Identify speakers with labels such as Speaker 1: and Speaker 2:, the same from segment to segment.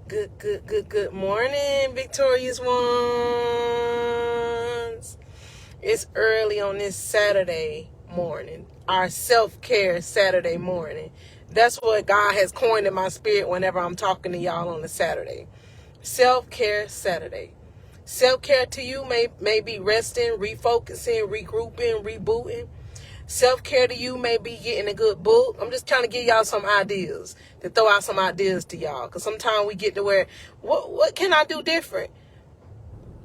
Speaker 1: Good morning, victorious ones. It's early on this Saturday morning, our self-care Saturday morning. That's what God has coined in my spirit whenever I'm talking to y'all on a Saturday. Self-care Saturday. Self-care to you may be resting, refocusing, regrouping, rebooting. Self-care to you may be getting a good book. I'm just trying to give y'all some ideas, to throw out some ideas to y'all. Because sometimes we get to where, what can I do different?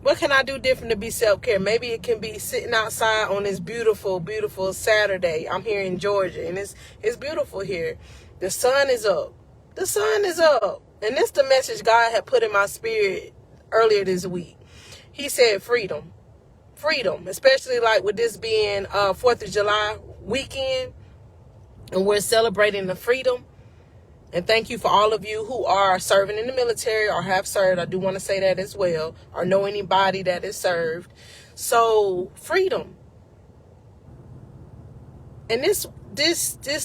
Speaker 1: What can I do different to be self-care? Maybe it can be sitting outside on this beautiful, beautiful Saturday. I'm here in Georgia, and it's beautiful here. The sun is up. The sun is up. And this is the message God had put in my spirit earlier this week. He said freedom. Freedom, especially like with this being 4th of July weekend, and we're celebrating the freedom. And thank you for all of you who are serving in the military or have served. I do want to say that as well, or know anybody that is served. So freedom. And this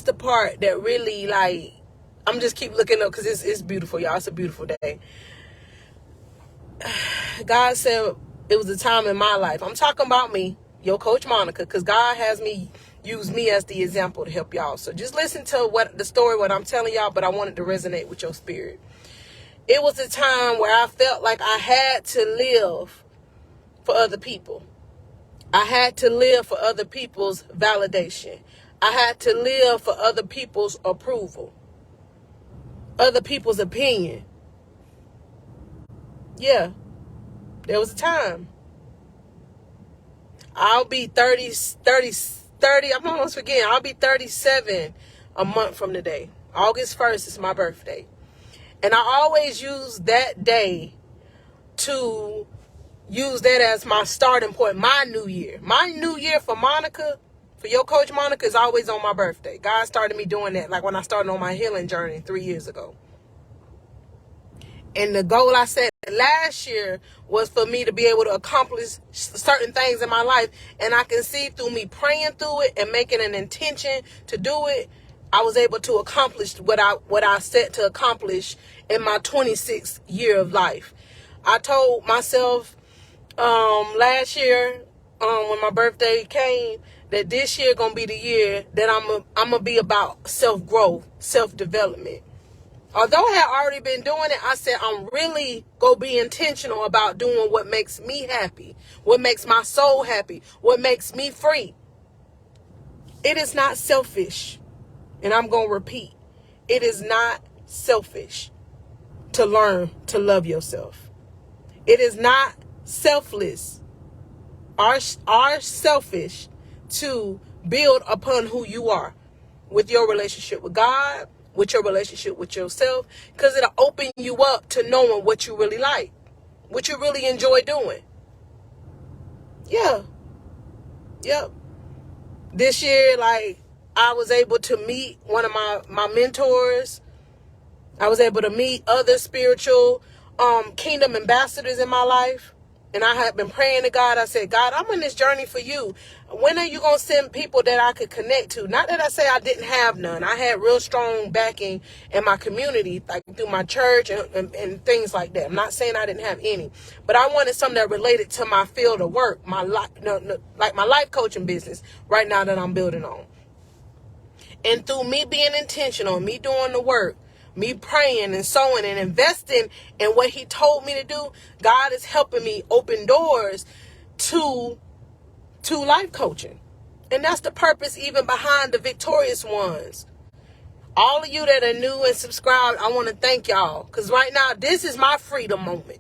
Speaker 1: the part that really, like, I'm just keep looking up because it's beautiful, y'all. It's a beautiful day. God said it was a time in my life. I'm talking about me, your coach Monica, because God has me use me as the example to help y'all. So just listen to what I'm telling y'all, but I wanted to resonate with your spirit. It was a time where I felt like I had to live for other people. I had to live for other people's validation. I had to live for other people's approval, other people's opinion. Yeah, there was a time. I'll be 30, I'm almost forgetting. I'll be 37 a month from today. August 1st is my birthday. And I always use that day to use that as my starting point, my new year. My new year for Monica, for your coach Monica, is always on my birthday. God started me doing that, like when I started on my healing journey 3 years ago. And the goal I set last year was for me to be able to accomplish certain things in my life. And I can see through me praying through it and making an intention to do it, I was able to accomplish what I set to accomplish in my 26th year of life. I told myself last year, when my birthday came, that this year gonna be the year that I'm gonna be about self-growth, self-development. Although I had already been doing it, I said I'm really going to be intentional about doing what makes me happy, what makes my soul happy, what makes me free. It is not selfish, and I'm going to repeat, it is not selfish to learn to love yourself. It is not selfless or selfish to build upon who you are with your relationship with God, with your relationship with yourself, because it'll open you up to knowing what you really like, what you really enjoy doing. Yeah. Yep. This year, like, I was able to meet one of my mentors. I was able to meet other spiritual kingdom ambassadors in my life. And I had been praying to God. I said, God, I'm on this journey for you. When are you going to send people that I could connect to? Not that I say I didn't have none. I had real strong backing in my community, like through my church and things like that. I'm not saying I didn't have any. But I wanted something that related to my field of work, my life, like my life coaching business right now that I'm building on. And through me being intentional, me doing the work, me praying and sowing and investing in what he told me to do, God is helping me open doors to life coaching. And that's the purpose even behind the victorious ones. All of you that are new and subscribed, I want to thank y'all. Because right now, this is my freedom moment.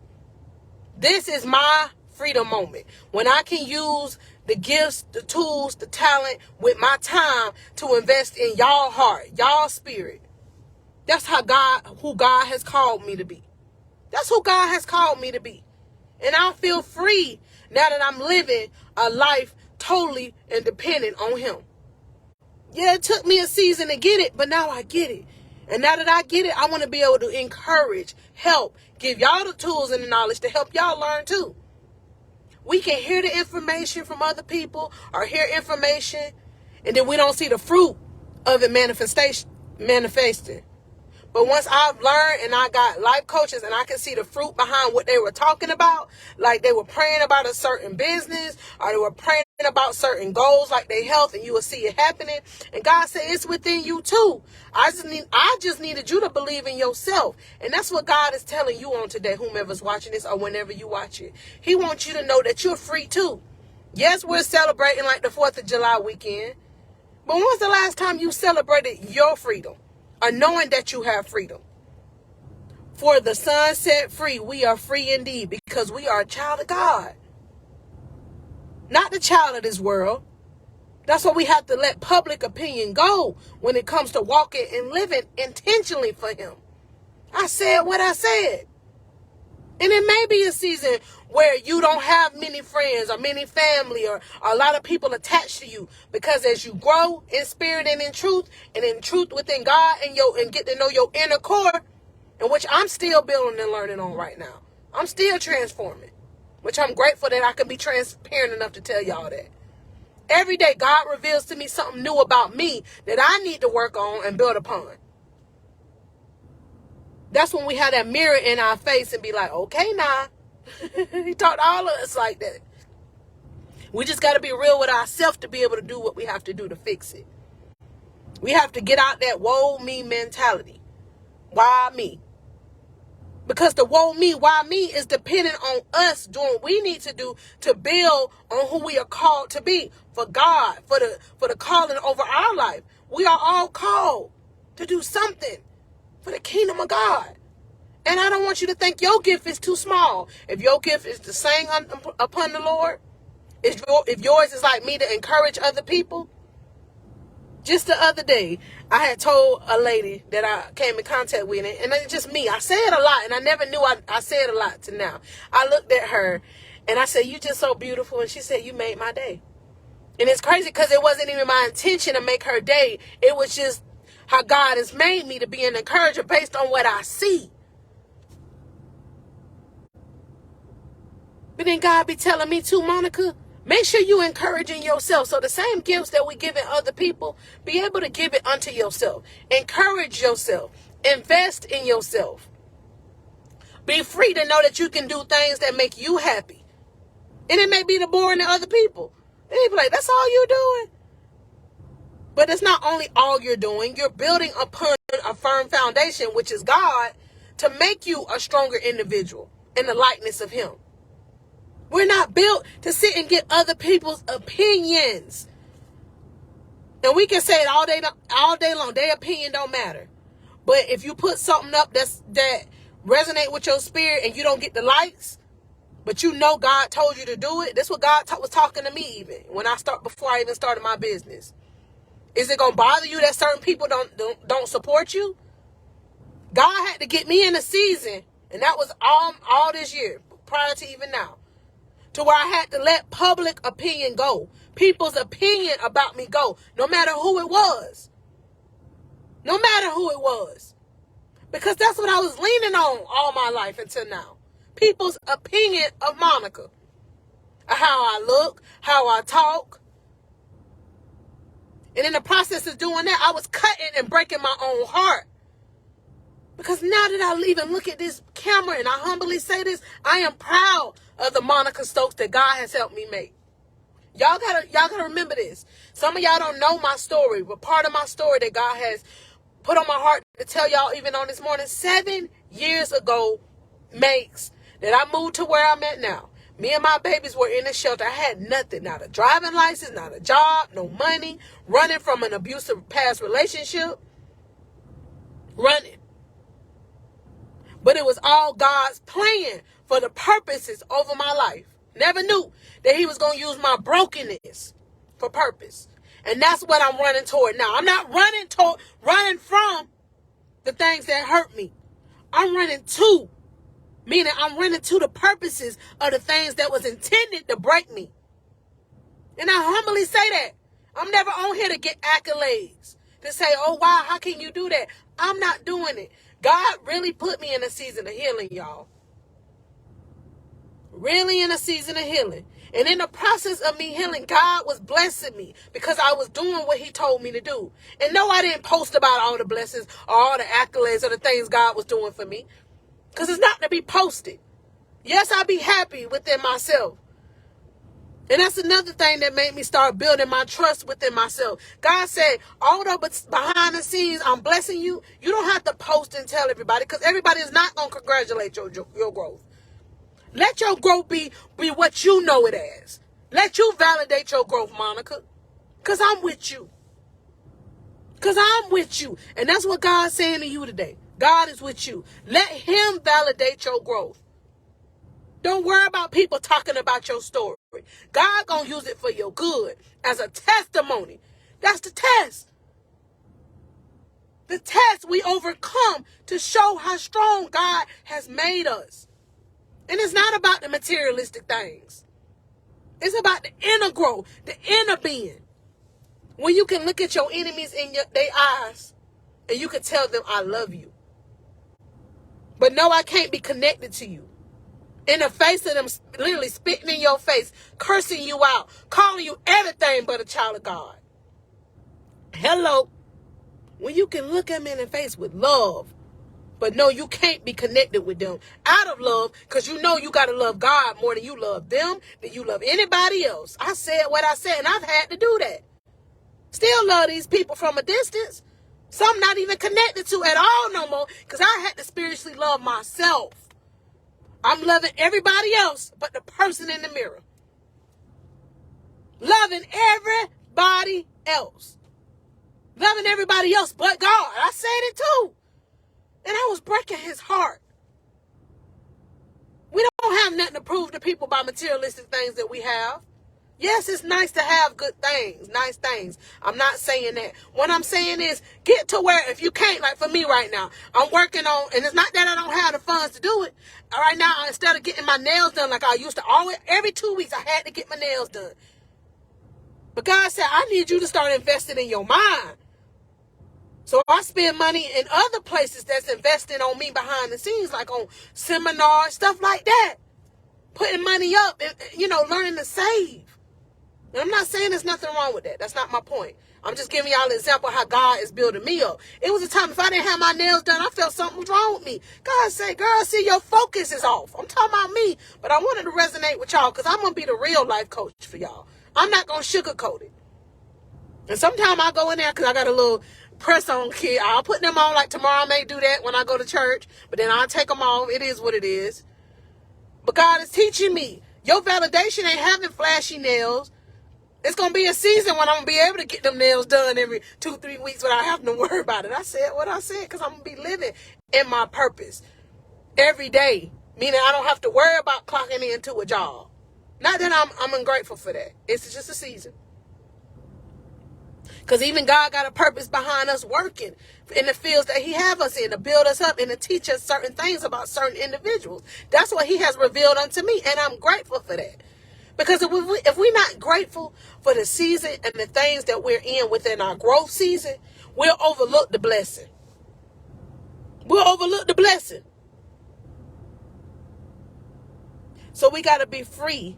Speaker 1: This is my freedom moment. When I can use the gifts, the tools, the talent with my time to invest in y'all heart, y'all spirit. That's who God has called me to be. That's who God has called me to be. And I feel free now that I'm living a life totally independent on him. Yeah, it took me a season to get it, but now I get it. And now that I get it, I want to be able to encourage, help, give y'all the tools and the knowledge to help y'all learn too. We can hear the information from other people or hear information, and then we don't see the fruit of it manifesting. But once I've learned and I got life coaches and I can see the fruit behind what they were talking about, like they were praying about a certain business or they were praying about certain goals like their health, and you will see it happening. And God said it's within you too. I just needed you to believe in yourself. And that's what God is telling you on today, whomever's watching this or whenever you watch it. He wants you to know that you're free too. Yes, we're celebrating like the 4th of July weekend. But when was the last time you celebrated your freedom? Or knowing that you have freedom? For the Son set free, we are free indeed, because we are a child of God. Not the child of this world. That's why we have to let public opinion go when it comes to walking and living intentionally for Him. I said what I said. And it may be a season where you don't have many friends or many family or a lot of people attached to you, because as you grow in spirit and in truth within God and get to know your inner core, in which I'm still building and learning on right now. I'm still transforming, which I'm grateful that I can be transparent enough to tell y'all that. Every day God reveals to me something new about me that I need to work on and build upon. That's when we have that mirror in our face and be like, okay, now. He taught all of us like that. We just got to be real with ourselves to be able to do what we have to do to fix it. We have to get out that woe me mentality. Why me? Because the woe me, why me is dependent on us doing what we need to do to build on who we are called to be for God, for the calling over our life. We are all called to do something for the kingdom of God. And I don't want you to think your gift is too small. If your gift is to sing upon the Lord, if yours is like me to encourage other people. Just the other day, I had told a lady that I came in contact with, and it's just me. I say it a lot, and I never knew I said a lot to now. I looked at her, and I said, "You just so beautiful." And she said, "You made my day." And it's crazy because it wasn't even my intention to make her day. It was just how God has made me to be an encourager based on what I see. But then God be telling me too, Monica, make sure you encouraging yourself. So the same gifts that we give in other people, be able to give it unto yourself. Encourage yourself. Invest in yourself. Be free to know that you can do things that make you happy. And it may be the boring to other people. They be like, that's all you're doing? But it's not only all you're doing. You're building upon a firm foundation, which is God, to make you a stronger individual in the likeness of Him. We're not built to sit and get other people's opinions. And we can say it all day long. Their opinion don't matter. But if you put something up that resonate with your spirit and you don't get the likes, but you know God told you to do it. That's what God was talking to me even before I even started my business. Is it gonna bother you that certain people don't support you? God had to get me in a season, and that was all this year, prior to even now, to where I had to let public opinion go. People's opinion about me go. No matter who it was. No matter who it was. Because that's what I was leaning on all my life until now. People's opinion of Monica. How I look, how I talk. And in the process of doing that, I was cutting and breaking my own heart. Because now that I even look at this camera and I humbly say this, I am proud of the Monica Stokes that God has helped me make. Y'all gotta remember this. Some of y'all don't know my story, but part of my story that God has put on my heart to tell y'all even on this morning, 7 years ago makes that I moved to where I'm at now. Me and my babies were in a shelter. I had nothing, not a driving license, not a job, no money, running from an abusive past relationship, running. But it was all God's plan for the purposes over my life. Never knew that He was going to use my brokenness for purpose. And that's what I'm running toward now. I'm not running from the things that hurt me. I'm running to, meaning I'm running to the purposes of the things that was intended to break me. And I humbly say that. I'm never on here to get accolades, to say, oh, wow, how can you do that? I'm not doing it. God really put me in a season of healing, y'all. really in a season of healing. And in the process of me healing, God was blessing me because I was doing what he told me to do. And no, I didn't post about all the blessings or all the accolades or the things God was doing for me, because it's not to be posted. Yes, I'll be happy within myself. And that's another thing that made me start building my trust within myself. God said, although behind the scenes I'm blessing you, you don't have to post and tell everybody, because everybody is not going to congratulate your growth. Let your growth be what you know it as. Let you validate your growth, Monica. Because I'm with you. Because I'm with you. And that's what God's saying to you today. God is with you. Let him validate your growth. Don't worry about people talking about your story. God gonna use it for your good as a testimony. That's the test. The test we overcome to show how strong God has made us. And it's not about the materialistic things. It's about the inner growth, the inner being. When you can look at your enemies in their eyes and you can tell them, I love you. But no, I can't be connected to you. In the face of them, literally spitting in your face, cursing you out, calling you everything but a child of God. Hello. When you can look them in the face with love, but no, you can't be connected with them out of love, because you know you got to love God more than you love them, than you love anybody else. I said what I said, and I've had to do that. Still love these people from a distance. Some not even connected to at all no more, because I had to spiritually love myself. I'm loving everybody else but the person in the mirror. Loving everybody else. Loving everybody else but God. I said it too. And I was breaking his heart. We don't have nothing to prove to people by materialistic things that we have. Yes, it's nice to have good things, nice things. I'm not saying that. What I'm saying is get to where, if you can't, like for me right now, I'm working on, and it's not that I don't have the funds to do it. Right now, instead of getting my nails done like I used to, always, every 2 weeks, I had to get my nails done. But God said, I need you to start investing in your mind. So I spend money in other places that's investing on me behind the scenes, like on seminars, stuff like that. Putting money up, and, learning to save. And I'm not saying there's nothing wrong with that. That's not my point. I'm just giving y'all an example of how God is building me up. It was a time, if I didn't have my nails done, I felt something was wrong with me. God said, girl, see, your focus is off. I'm talking about me, but I wanted to resonate with y'all because I'm going to be the real life coach for y'all. I'm not going to sugarcoat it. And sometimes I go in there because I got a little press-on kit. I'll put them on, like tomorrow I may do that when I go to church, but then I'll take them off. It is what it is. But God is teaching me, your validation ain't having flashy nails. It's going to be a season when I'm going to be able to get them nails done every 2-3 weeks without having to worry about it. I said what I said because I'm going to be living in my purpose every day. Meaning I don't have to worry about clocking into a job. Not that I'm ungrateful for that. It's just a season. Because even God got a purpose behind us working in the fields that he have us in, to build us up and to teach us certain things about certain individuals. That's what he has revealed unto me. And I'm grateful for that. Because if we're not grateful for the season and the things that we're in within our growth season, we'll overlook the blessing. We'll overlook the blessing. So we got to be free,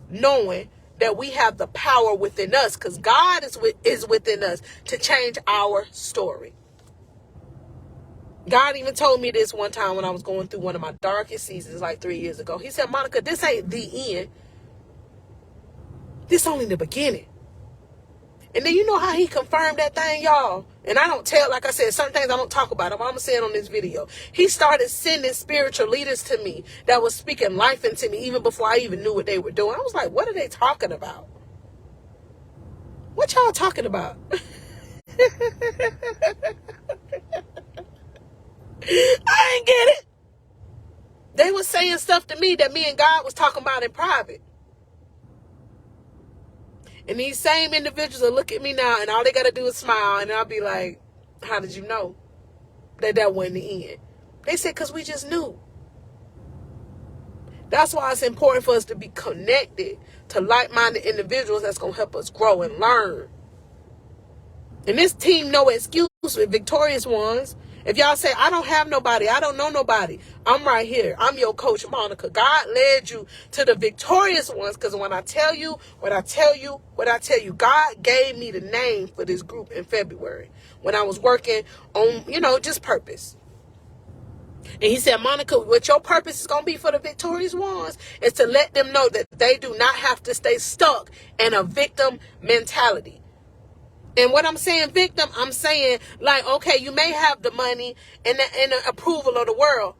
Speaker 1: knowing that we have the power within us, because God is within us to change our story. God even told me this one time when I was going through one of my darkest seasons, like 3 years ago. He said, Monica, this ain't the end. This only the beginning. And then you know how he confirmed that thing, y'all? And I don't tell, like I said, certain things I don't talk about. I'm going to say it on this video. He started sending spiritual leaders to me that was speaking life into me even before I even knew what they were doing. I was like, what are they talking about? What y'all talking about? I ain't get it. They were saying stuff to me that me and God was talking about in private. And these same individuals will look at me now and all they got to do is smile. And I'll be like, how did you know that wasn't the end? They said, because we just knew. That's why it's important for us to be connected to like-minded individuals that's going to help us grow and learn. And this team, No Excuse, with victorious ones. If y'all say, I don't have nobody, I don't know nobody, I'm right here. I'm your coach, Monica. God led you to the victorious ones, because when I tell you, God gave me the name for this group in February when I was working on, just purpose. And he said, Monica, what your purpose is going to be for the victorious ones is to let them know that they do not have to stay stuck in a victim mentality. And what I'm saying, victim, I'm saying, like, okay, you may have the money and the approval of the world,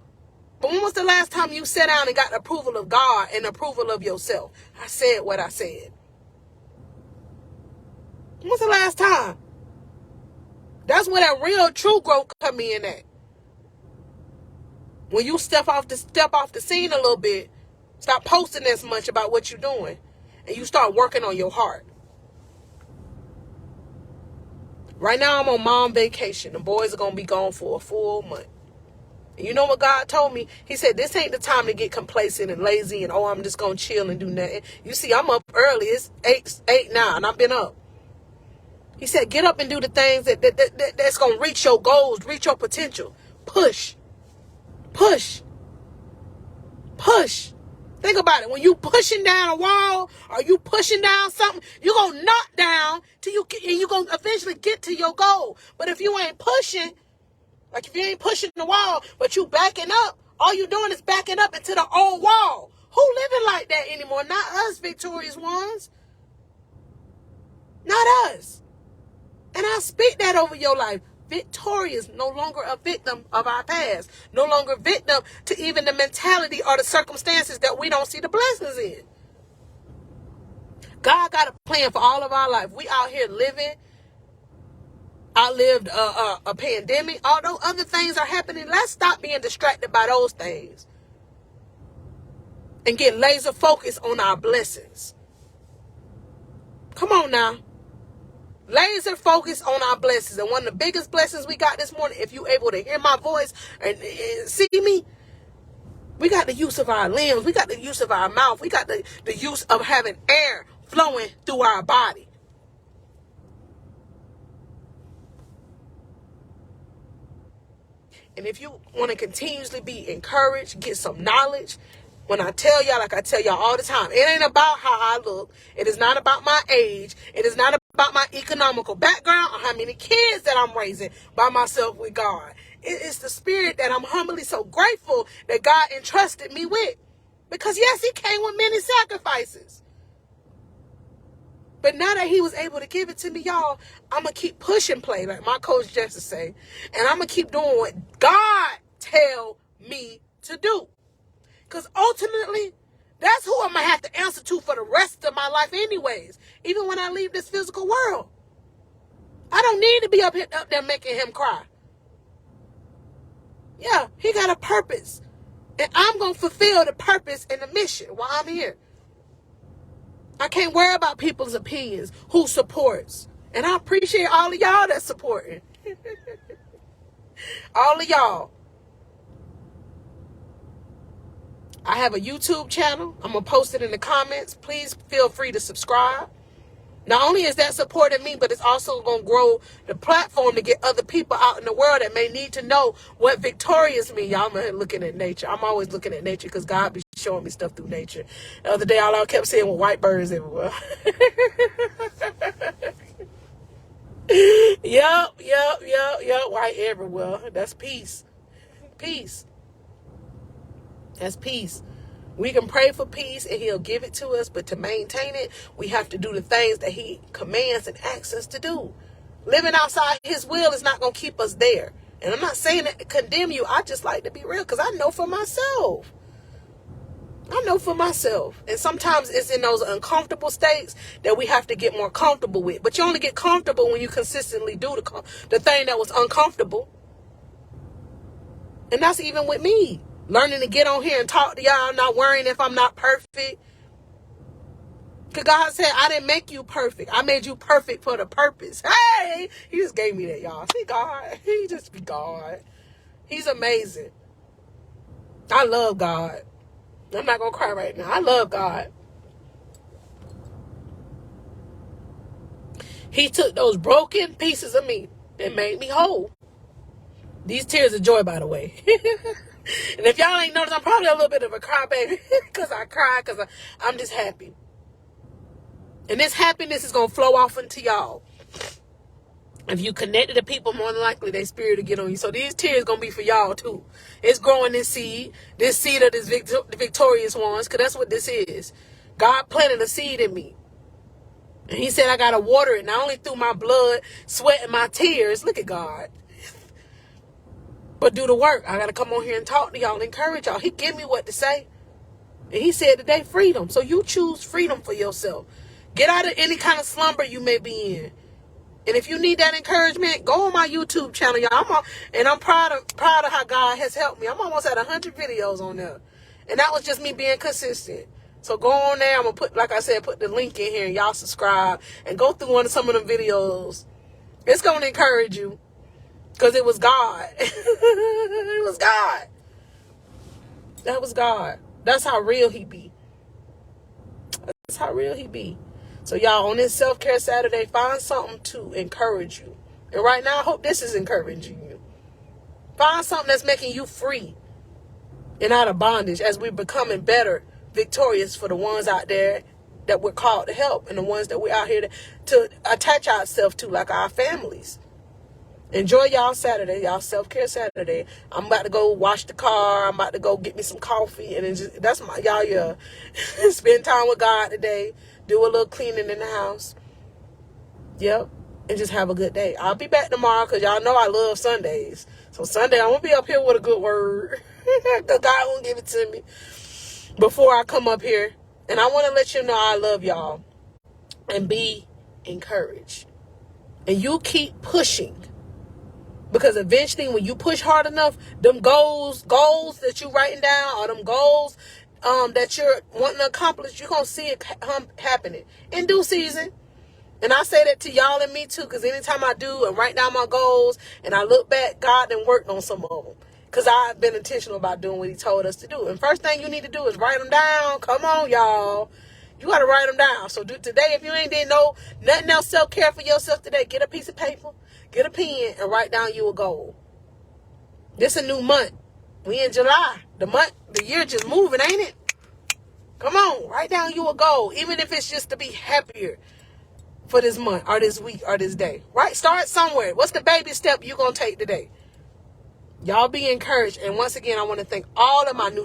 Speaker 1: but when was the last time you sat down and got the approval of God and approval of yourself? I said what I said. When was the last time? That's where that real true growth come in at. When you step off the scene a little bit, stop posting as much about what you're doing, and you start working on your heart. Right now, I'm on mom vacation. The boys are going to be gone for a full month. And you know what God told me? He said, this ain't the time to get complacent and lazy and, I'm just going to chill and do nothing. You see, I'm up early. It's 8 now, and I've been up. He said, get up and do the things that's going to reach your goals, reach your potential. Push. Think about it. When you pushing down a wall or you pushing down something, you're going to knock down till you're going to eventually get to your goal. But if you ain't pushing, like if you ain't pushing the wall, but you backing up, all you doing is backing up into the old wall. Who living like that anymore? Not us, victorious ones. Not us. And I speak that over your life. Victorious, no longer a victim of our past. No longer victim to even the mentality or the circumstances that we don't see the blessings in. God got a plan for all of our life. We out here living. Outlived a pandemic. Although other things are happening, let's stop being distracted by those things and get laser focused on our blessings. Come on now. Laser focus on our blessings. And one of the biggest blessings we got this morning, if you able to hear my voice and see me, we got the use of our limbs. We got the use of our mouth. We got the use of having air flowing through our body. And if you want to continuously be encouraged, get some knowledge, when I tell y'all, like I tell y'all all the time, it ain't about how I look. It is not about my age. It is not about my economical background or how many kids that I'm raising by myself with God. It is the spirit that I'm humbly so grateful that God entrusted me with. Because yes, he came with many sacrifices. But now that he was able to give it to me, y'all, I'm going to keep pushing play, like my coach Jesse say. And I'm going to keep doing what God tell me to do. Because ultimately, that's who I'm going to have to answer to for the rest of my life anyways. Even when I leave this physical world. I don't need to be up there making him cry. Yeah, he got a purpose. And I'm going to fulfill the purpose and the mission while I'm here. I can't worry about people's opinions, who supports. And I appreciate all of y'all that's supporting. All of y'all. I have a YouTube channel. I'm going to post it in the comments. Please feel free to subscribe. Not only is that supporting me, but it's also going to grow the platform to get other people out in the world that may need to know what victorious means. Y'all looking at nature. I'm always looking at nature because God be showing me stuff through nature. The other day, all I kept seeing was white birds everywhere. Yep. White everywhere. That's peace. Peace. That's peace. We can pray for peace and he'll give it to us, but to maintain it, we have to do the things that he commands and asks us to do. Living outside his will is not going to keep us there. And I'm not saying that to condemn you. I just like to be real because I know for myself. And sometimes it's in those uncomfortable states that we have to get more comfortable with. But you only get comfortable when you consistently do the thing that was uncomfortable. And that's even with me. Learning to get on here and talk to y'all, not worrying if I'm not perfect. Because God said, I didn't make you perfect. I made you perfect for the purpose. Hey, he just gave me that, y'all. See, God, he just be God. He's amazing. I love God. I'm not going to cry right now. I love God. He took those broken pieces of me and made me whole. These tears of joy, by the way. And if y'all ain't noticed, I'm probably a little bit of a crybaby because I cry because I'm just happy. And this happiness is going to flow off into y'all. If you connected to people, more than likely their spirit will get on you. So these tears going to be for y'all too. It's growing this seed of this victorious ones, because that's what this is. God planted a seed in me. And he said I got to water it, not only through my blood, sweat, and my tears. Look at God. But do the work. I got to come on here and talk to y'all and encourage y'all. He give me what to say. And he said today, freedom. So you choose freedom for yourself. Get out of any kind of slumber you may be in. And if you need that encouragement, go on my YouTube channel, y'all. I'm proud of how God has helped me. I'm almost at 100 videos on there. And that was just me being consistent. So go on there. I'm going to put, like I said, put the link in here and y'all subscribe and go through some of them videos. It's going to encourage you because it was God. It was God. That was God. That's how real he be. That's how real he be. So y'all, on this Self-Care Saturday, find something to encourage you. And right now, I hope this is encouraging you. Find something that's making you free and out of bondage as we're becoming better, victorious for the ones out there that we're called to help and the ones that we're out here to attach ourselves to, like our families. Enjoy y'all Saturday, y'all Self-Care Saturday. I'm about to go wash the car. I'm about to go get me some coffee. And that's my, y'all, yeah. Spend time with God today. Do a little cleaning in the house. Yep. And just have a good day. I'll be back tomorrow because y'all know I love Sundays. So Sunday, I'm going to be up here with a good word. Because God won't give it to me before I come up here. And I want to let you know I love y'all. And be encouraged. And you keep pushing. Because eventually when you push hard enough, them goals that you're writing down, or them goals that you're wanting to accomplish, you're going to see it happening in due season. And I say that to y'all and me too, because anytime I do and write down my goals and I look back, God done worked on some of them. Because I've been intentional about doing what he told us to do. And first thing you need to do is write them down. Come on, y'all. You got to write them down. So today, if you ain't did nothing else self-care for yourself today, get a piece of paper, get a pen, and write down you a goal. This a new month. We in July. The year just moving, ain't it? Come on, write down you a goal. Even if it's just to be happier for this month or this week or this day. Right? Start somewhere. What's the baby step you going to take today? Y'all be encouraged. And once again, I want to thank all of my new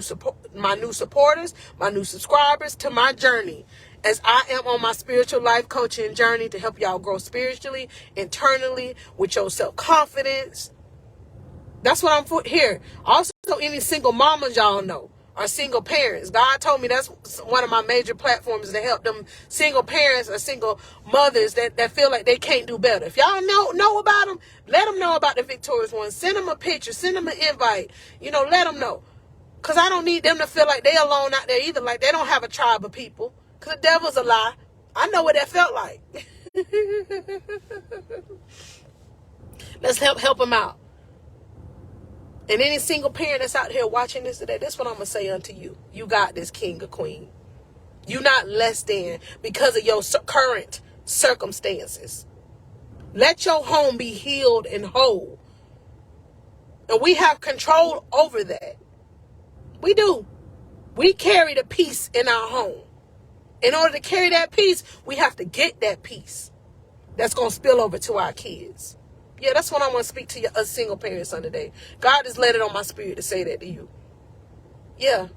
Speaker 1: supporters, my new subscribers to my journey as I am on my spiritual life coaching journey to help y'all grow spiritually, internally, with your self-confidence. That's what I'm for here. Also, any single mamas y'all know, or single parents. God told me that's one of my major platforms to help them single parents or single mothers that feel like they can't do better. If y'all know about them, let them know about the victorious ones. Send them a picture. Send them an invite. Let them know. Because I don't need them to feel like they alone out there either. Like they don't have a tribe of people. Because the devil's a lie. I know what that felt like. Let's help them out. And any single parent that's out here watching this today, that's what I'm going to say unto you. You got this, king or queen. You're not less than because of your current circumstances. Let your home be healed and whole. And we have control over that. We do. We carry the peace in our home. In order to carry that peace, we have to get that peace. That's going to spill over to our kids. Yeah, that's what I want to speak to us single parents on today. God has laid it on my spirit to say that to you. Yeah.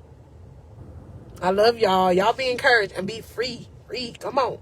Speaker 1: I love y'all. Y'all be encouraged and be free. Free. Come on.